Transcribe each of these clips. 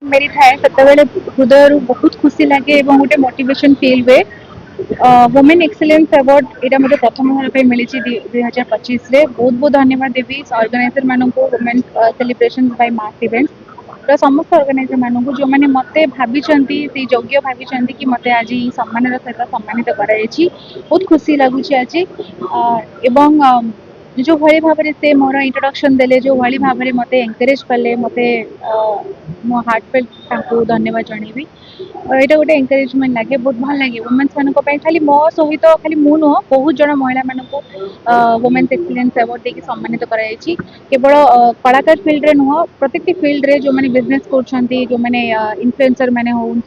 मेरी थाए सेतेबेले हृदय बहुत खुशी लगे और गोटे मोटिवेशन फील हुए। वुमेन एक्सीलेंस अवार्ड यहाँ मतलब प्रथम थर मिली 2025 बहुत बहुत धन्यवाद देवी ऑर्गेनाइजर मानक women celebration by mass events समस्त ऑर्गेनाइजर मानक जो मैंने मत भाई योग्य भाई कि मत आज सम्मान सहित सम्मानित बहुत खुशी लगुच आज एवं जो भाई भाव से मोर इंट्रोडक्शन देले जो भाई भाव में मत एनकरेज कले मत मो हार्टफेल्ट धन्यवाद जनइबी। यहाँ गोटे एनकरेजमेंट लगे बहुत भल लगे वुमेन्स मान खाली मो सहित खाली मु नुह बहुत जन महिला मानक वुमेन्स एक्सीलेंस अवार्ड देके सम्मानित कराई केवल कलाकार फील्ड रे नुह प्रत्येक फील्ड रे जो मैंने बिजनेस कर जो मैंने इन्फ्लुएंसर मैंने हूँ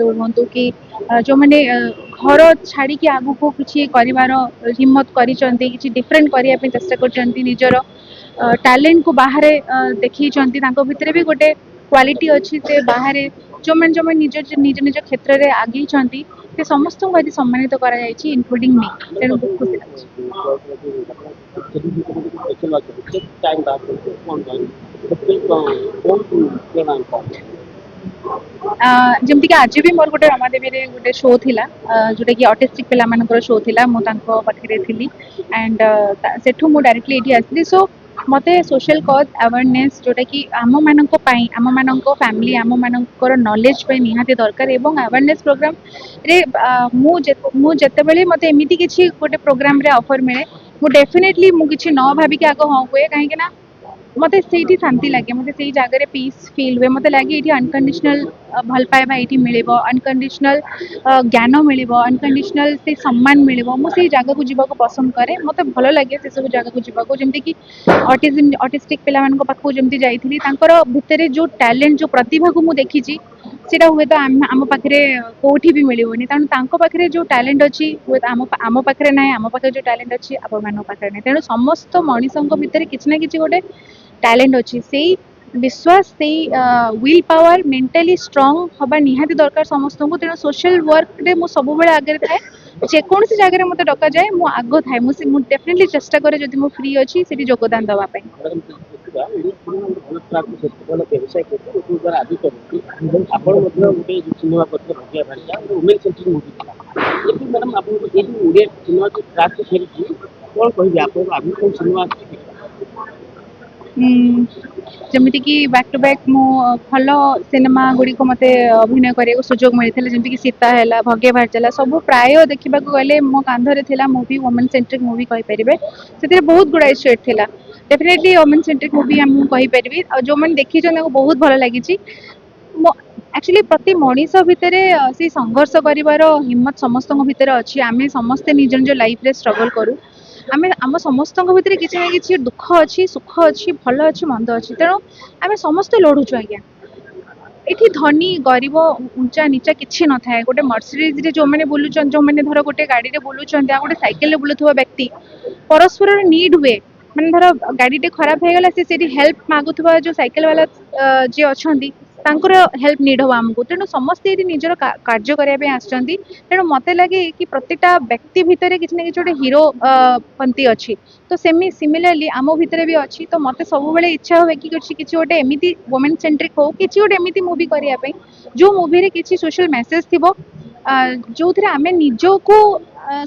कि जो मैंने घर छाड़ी आगु को किसी कर हिम्मत कर डिफरेंट करने चेष्टा कर निजर टैलेंट को बाहर देखते भितर भी गोटे क्वालिटी अच्छी से बाहर जो मैंने निज निज निज क्षेत्र में आगे से समस्त को आज सम्मानित इनक्लूडिंग मी तेणु बहुत खुशी जमती कि आज भी मोर गोटे रमादेवी गोटे शो थिला जोटा कि ऑटिस्टिक पिला मानकर शो थिला मु तांको पाखरे थिली एंड सेठू मु डायरेक्टली एठी आसली सो मते सोशल कॉज अवेयरनेस जोटा कि आम मानक पई आम मानक फैमिली आम मानकर नॉलेज पे निहाती दरकार एवं अवेयरनेस प्रोग्राम रे मु जेतेबेले मते एमिति किछि गोटे प्रोग्राम रे ऑफर मिले मु डेफिनेटली मु किछि न भाबी कि आगो हां हुए काहे कि ना मते सेठी शांति लगे मते सेही जगह पीस फील हुए मते लगे ये अनकंडीशनल भल पाइबा ये मिलिबो अनकंडीशनल ज्ञान मिलिबो अनकंडीशनल से सम्मान मिलिबो मु सेही जगह को जीवा को पसंद करे मते भलो लगे से सब जगह को जीवा को जेमति कि ऑटिस्टिक पिला मान को पाखु जेमति जाईथिली तांकर भितरे जो टैलेंट जो प्रतिभा को मु देखिची सेटा हुए तो आम पाखे कौटी भी मिलनी तेणु तांको पाखे जो टैलेंट अच्छी हुए आम पाखे ना आम पाखे जो टैलेंट अच्छी आप मान पाखे ना तेणु समस्त मनीषों भितर किसी ना कि गोटे टैलेंट अच्छी से विश्वास से विल पावर मेंटली स्ट्रांग हवा निहाती दरकार समस्त को तेणु सोशल वर्क रे मु सब बेले आगे थाए जेकोसी जगह मत डक जाए मु आग थाए मुझे डेफिनेटली चेष्टा करे जब मु फ्री अच्छी से योगदान दवाई जमीती कि बैक टू बैक मो भल सिनेमा गुड़ी को मत अभिनय करने सुजोग मिलता जमीती कि सीता है भग्य भारचला सब प्राय देखा गले मो कांधरे थिला मूवी वुमेन सेंट्रिक मूवी कहींपर से बहुत गुड़ाए स्टेट थिला डेफिनेटली वुमेन सेंट्रिक मूवी आम कहींपरि जो मैंने देखी बहुत भल लगी एक्चुअली प्रति मनीष भितर से संघर्ष कर हिम्मत समस्त भितर अच्छी आम समस्ते निज निज लाइफ रे स्ट्रगल करूँ आम आम समस्त भितर किसी ना कि दुख अच्छी सुख अच्छी भल अच्छी मंद अच्छी तेणु आम समस्ते लड़ुचु आज्ञा ये धनी गरीब उंचा नीचा किसी न था गोटे मर्सिडीज जो मैंने बुलून जो मैंने धर गोटे गाड़ी में बुलून गोटे सैकेल बुलूवा व्यक्ति परस्पर नीड हुए मैंने धर गाड़ीटे खराब हो गला से हेल्प मागुवा जो सैकेल वाला जी अच्छा हेल्प नीड हम आमको तेणु समस्ते निजर कार्य करने आसती तेणु मत लगे कि प्रत्येकटा व्यक्ति भितर किसी ना कि गोटे हीरो पंथी अच्छी तो सेमी सिमिलरली आम भितर भी अच्छी तो मत सब बेले इच्छा हुए कि किसी गोटे एमती वुमेन सेंट्रिक हो कि गोटे एमती मूवी करने जो मूवी किसी सोशल मेसेज थी जो थे आम निजको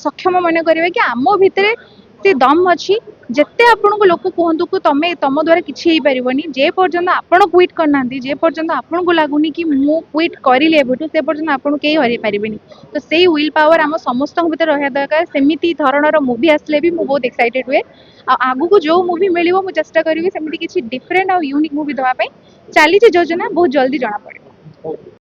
सक्षम मन करें कि आम भितर से दम अच्छी जिते आपण को लोक कहतु कि तुम तुम द्वारा किसी हो पारनि जे पर्यटन आपण क्विट करना जे पर्यटन आपन को लगुनि कि मु क्विट करिले एबुटु से पर्यटन आपन के हरि पारिबेनी तो सेही विल पावर आम समस्त भीतर रहा दरकार सेमिति धरणर मूवी आसले भी मु बहुत एक्साइटेड हुए आगु को जो मूवी मिलिबो मु चेष्टा करिवि सेमिति किछि डिफरेंट आ यूनिक मूवी दवा पई चली योजना बहुत जल्दी जना पड़े।